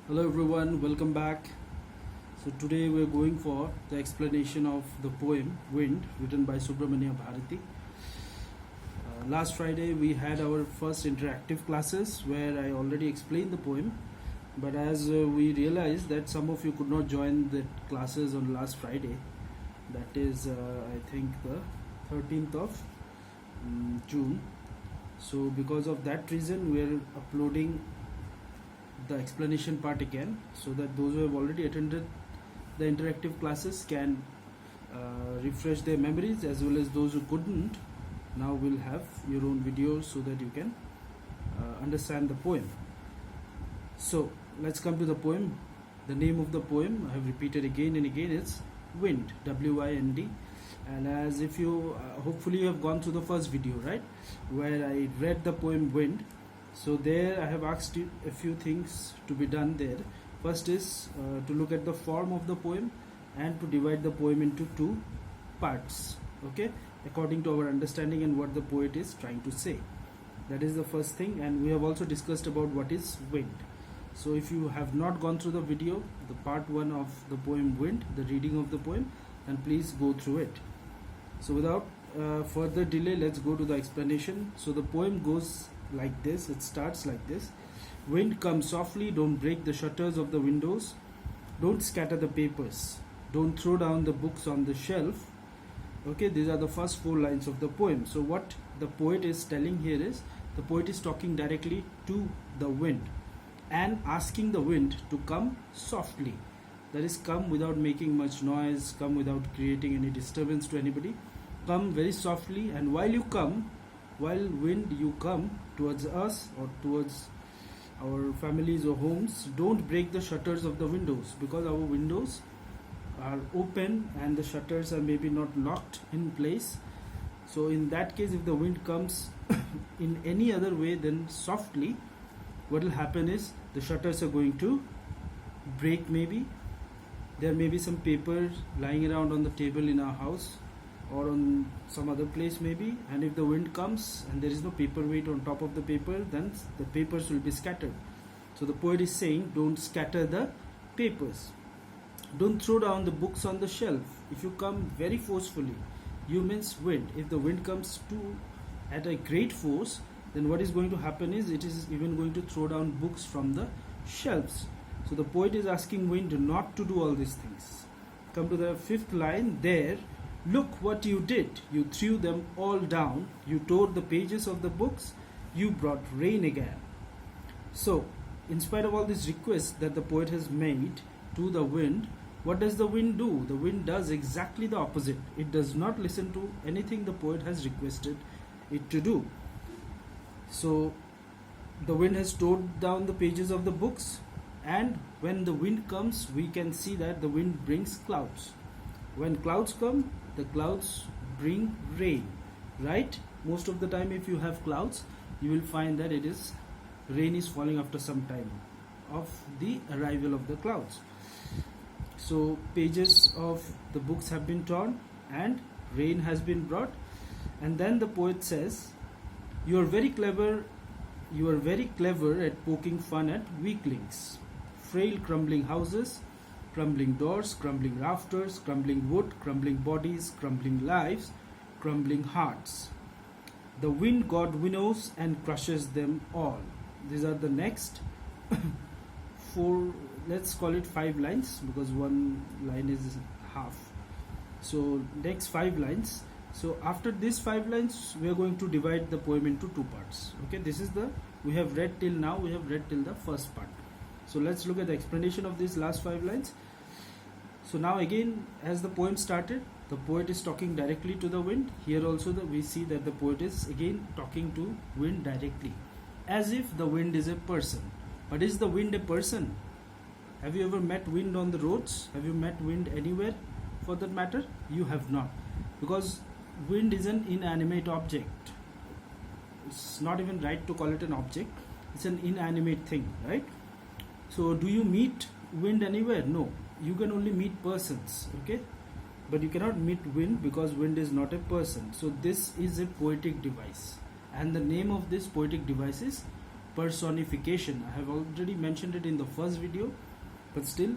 Hello everyone, welcome back. So today we're going for the explanation of the poem Wind written by Subramania Bharati. Last Friday we had our first interactive classes where I already explained the poem, but as we realized that some of you could not join the classes on last Friday, that is I think the 13th of June. So because of that reason we are uploading the explanation part again, so that those who have already attended the interactive classes can refresh their memories, as well as those who couldn't now will have your own videos so that you can understand the poem. So let's come to the poem. The name of the poem I have repeated again and again, it's Wind, W-I-N-D. And as if you hopefully you have gone through the first video, right, where I read the poem Wind. So there I have asked you a few things to be done there. First is to look at the form of the poem and to divide the poem into two parts, okay, according to our understanding and what the poet is trying to say. That is the first thing, and we have also discussed about what is wind. So if you have not gone through the video, the part 1 of the poem Wind, the reading of the poem, then please go through it. So without further delay, let's go to the explanation. So the poem goes like this, it starts like this. Wind comes softly, don't break the shutters of the windows, don't scatter the papers, don't throw down the books on the shelf. Okay, these are the first 4 lines of the poem. So what the poet is telling here is, the poet is talking directly to the wind and asking the wind to come softly. That is, come without making much noise, come without creating any disturbance to anybody. Come very softly, and while wind you come towards us or towards our families or homes, don't break the shutters of the windows, because our windows are open and the shutters are maybe not locked in place. So in that case, if the wind comes in any other way than softly, what will happen is the shutters are going to break. Maybe there may be some paper lying around on the table in our house or on some other place maybe, and if the wind comes and there is no paperweight on top of the paper, then the papers will be scattered. So the poet is saying, don't scatter the papers, don't throw down the books on the shelf. If you come very forcefully, you means wind. If the wind comes at a great force, then what is going to happen is it is even going to throw down books from the shelves. So the poet is asking wind not to do all these things. Come to the 5th line there. Look what you did. You threw them all down. You tore the pages of the books. You brought rain again. So, in spite of all these requests that the poet has made to the wind, what does the wind do? The wind does exactly the opposite. It does not listen to anything the poet has requested it to do. So, the wind has torn down the pages of the books, and when the wind comes, we can see that the wind brings clouds. When clouds come, the clouds bring rain, right? Most of the time if you have clouds, you will find that rain is falling after some time of the arrival of the clouds. So pages of the books have been torn and rain has been brought. And then the poet says, you are very clever at poking fun at weaklings, frail crumbling houses, crumbling doors, crumbling rafters, crumbling wood, crumbling bodies, crumbling lives, crumbling hearts. The wind god winnows and crushes them all. These are the next 4, let's call it 5 lines, because one line is half. So next 5 lines. So after these 5 lines, we are going to divide the poem into 2 parts. Okay, this is we have read till now, we have read till the first part. So let's look at the explanation of these last 5 lines. So now again, as the poem started, the poet is talking directly to the wind. Here also we see that the poet is again talking to wind directly, as if the wind is a person. But is the wind a person? Have you ever met wind on the roads? Have you met wind anywhere for that matter? You have not, because wind is an inanimate object. It's not even right to call it an object. It's an inanimate thing, right? So do you meet wind anywhere? No. You can only meet persons, okay? But you cannot meet wind, because wind is not a person. So this is a poetic device, and the name of this poetic device is personification. I have already mentioned it in the first video, but still,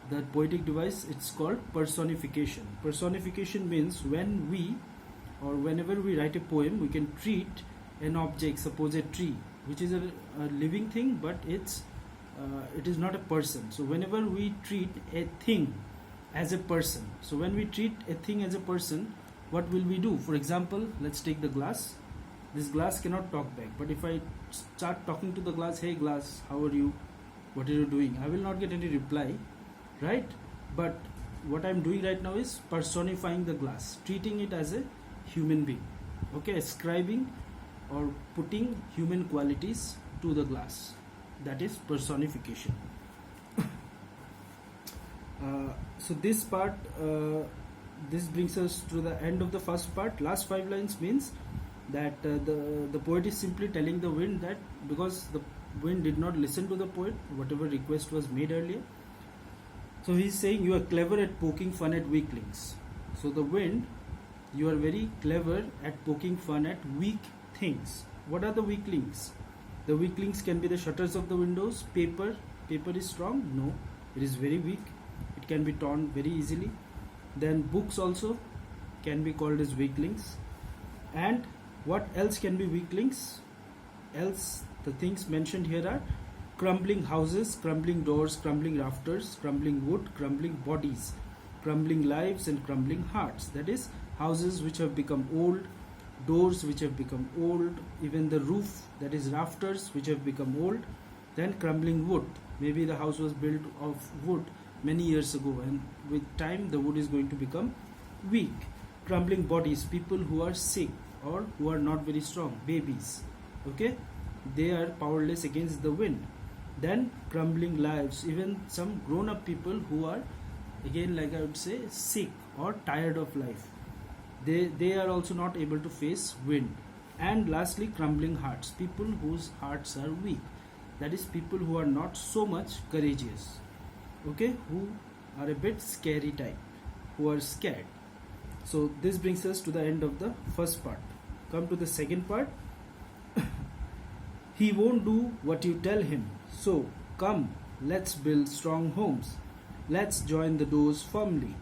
the poetic device, it's called personification. Personification means when we, or whenever we write a poem, we can treat an object, suppose a tree, which is a living thing, but it is not a person. So whenever we treat a thing as a person, so when we treat a thing as a person, what will we do? For example, let's take the glass. This glass cannot talk back, but if I start talking to the glass, hey glass, how are you, what are you doing, I will not get any reply, right? But what I'm doing right now is personifying the glass, treating it as a human being, okay, ascribing or putting human qualities to the glass. That is personification. So this part, this brings us to the end of the first part. Last 5 lines means that the poet is simply telling the wind that because the wind did not listen to the poet, whatever request was made earlier. So he's saying you are clever at poking fun at weaklings. So the wind, you are very clever at poking fun at weak things. What are the weaklings? The weaklings can be the shutters of the windows, paper. Paper is strong? No, it is very weak. It can be torn very easily. Then books also can be called as weaklings. And what else can be weaklings? Else, the things mentioned here are crumbling houses, crumbling doors, crumbling rafters, crumbling wood, crumbling bodies, crumbling lives, and crumbling hearts. That is, houses which have become old, doors which have become old, even the roof, that is rafters, which have become old. Then crumbling wood. Maybe the house was built of wood many years ago, and with time the wood is going to become weak. Crumbling bodies, people who are sick or who are not very strong, babies, okay, they are powerless against the wind. Then crumbling lives, even some grown-up people who are, again, like I would say, sick or tired of life, they are also not able to face wind. And lastly, crumbling hearts, people whose hearts are weak, that is, people who are not so much courageous, okay, who are a bit scary type, who are scared. So this brings us to the end of the first part. Come to the second part. He won't do what you tell him, so come, let's build strong homes. Let's join the doors firmly.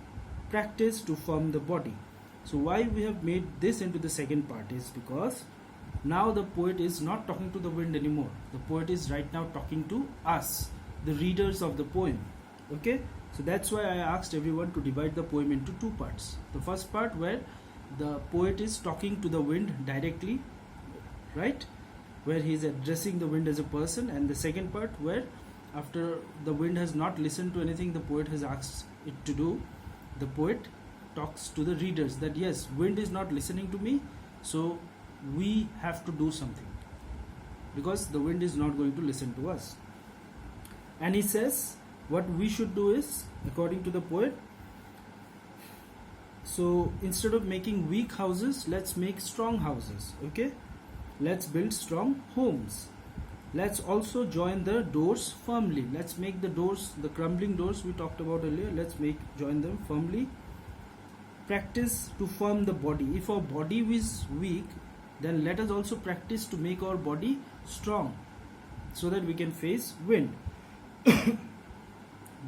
Practice to form the body. So why we have made this into the second part is because now the poet is not talking to the wind anymore. The poet is right now talking to us, the readers of the poem. Okay, so that's why I asked everyone to divide the poem into 2 parts. The first part where the poet is talking to the wind directly, right, where he is addressing the wind as a person, and the second part where after the wind has not listened to anything the poet has asked it to do, the poet talks to the readers that yes, wind is not listening to me, so we have to do something because the wind is not going to listen to us. And he says what we should do is, according to the poet, so instead of making weak houses, let's make strong houses, okay, let's build strong homes. Let's also join the doors firmly. Let's make the doors, the crumbling doors we talked about earlier, let's join them firmly. Practice to form the body. If our body is weak, then let us also practice to make our body strong so that we can face wind.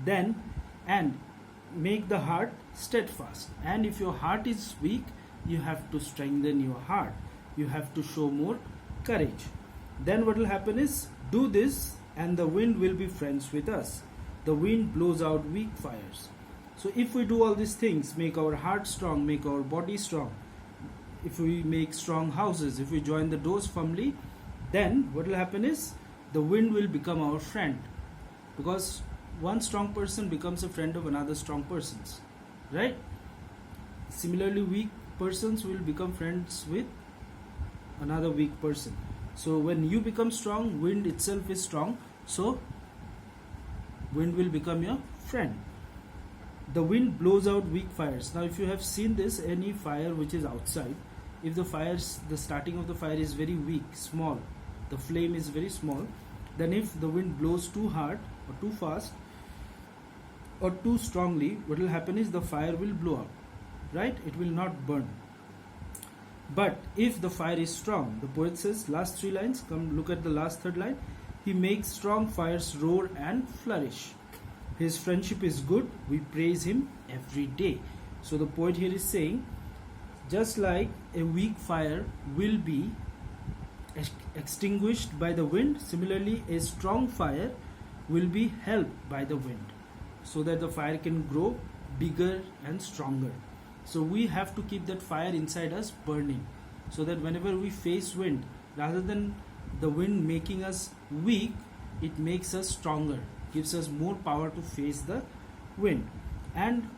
Then, and make the heart steadfast. And if your heart is weak, you have to strengthen your heart. You have to show more courage. Then what will happen is, do this and the wind will be friends with us. The wind blows out weak fires. So if we do all these things, make our heart strong, make our body strong, if we make strong houses, if we join the doors firmly, then what will happen is the wind will become our friend, because one strong person becomes a friend of another strong persons, right? Similarly, weak persons will become friends with another weak person. So when you become strong, wind itself is strong, so wind will become your friend. The wind blows out weak fires. Now if you have seen this, any fire which is outside, if the starting of the fire is very weak, small, the flame is very small, then if the wind blows too hard or too fast or too strongly, what will happen is the fire will blow up, right? It will not burn. But if the fire is strong, the poet says, last three lines, come look at the last third line. He makes strong fires roar and flourish. His friendship is good, we praise him every day. So the poet here is saying, just like a weak fire will be extinguished by the wind, similarly a strong fire will be helped by the wind, so that the fire can grow bigger and stronger. So we have to keep that fire inside us burning, so that whenever we face wind, rather than the wind making us weak, it makes us stronger, gives us more power to face the wind. And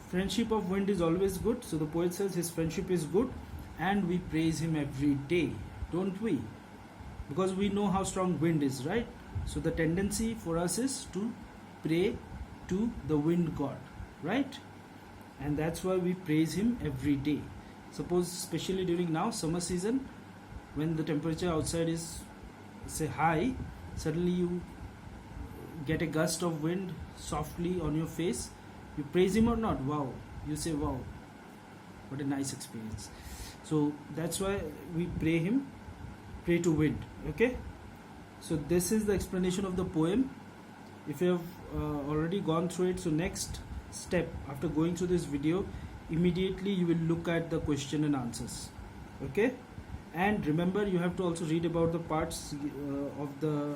friendship of wind is always good. So the poet says his friendship is good and we praise him every day, don't we? Because we know how strong wind is, right? So the tendency for us is to pray to the wind god, right? And that's why we praise him every day. Suppose especially during now summer season, when the temperature outside is say high, suddenly you get a gust of wind softly on your face, you praise him or not? Wow, you say wow, what a nice experience. So that's why we pray him, pray to wind. Okay, so this is the explanation of the poem. If you have already gone through it, so next step after going through this video, immediately you will look at the question and answers. Okay, and remember, you have to also read about the parts of the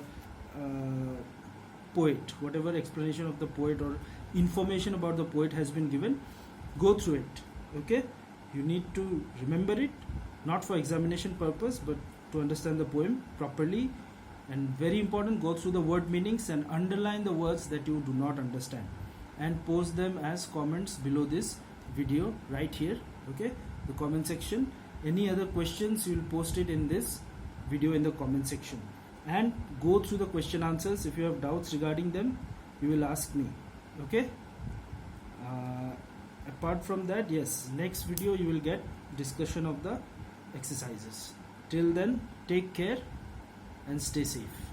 poet, whatever explanation of the poet or information about the poet has been given, go through it. Okay, you need to remember it, not for examination purpose, but to understand the poem properly. And very important, go through the word meanings and underline the words that you do not understand, and post them as comments below this video right here. Okay, the comment section. Any other questions, you will post it in this video in the comment section, and go through the question answers. If you have doubts regarding them, you will ask me. Okay, apart from that, yes, next video you will get discussion of the exercises. Till then, take care and stay safe.